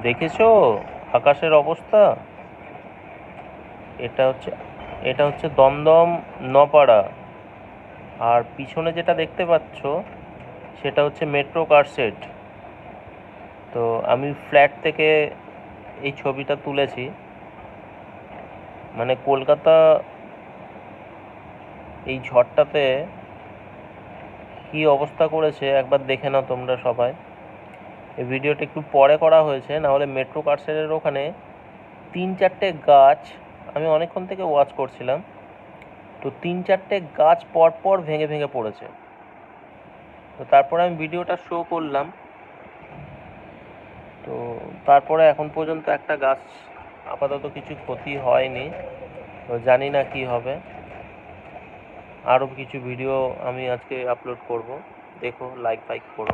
দেখেছো আকাশের অবস্থা? এটা হচ্ছে দমদম নপাড়া। আর পিছনে যেটা দেখতে পাচ্ছ সেটা হচ্ছে মেট্রো কারশেড। তো আমি ফ্ল্যাট থেকে এই ছবিটা তুলেছি। মানে কলকাতা এই ঝড়টাতে কি অবস্থা করেছে একবার দেখে নাও তোমরা সবাই। এই ভিডিওটা একটু পরে করা হয়েছে, না হলে মেট্রো কারশেডের ওখানে 3-4টে গাছ আমি অনেকক্ষণ থেকে ওয়াচ করছিলাম। তো 3-4টে গাছ পরপর ভেঙে ভেঙে পড়েছে। তো তারপরে আমি ভিডিওটা শো করলাম। তো তারপরে এখন পর্যন্ত একটা গাছ আপাতত কিছু ক্ষতি হয়নি। তো জানি না কি হবে। আরও কিছু ভিডিও আমি আজকে আপলোড করব, দেখো, লাইক করো।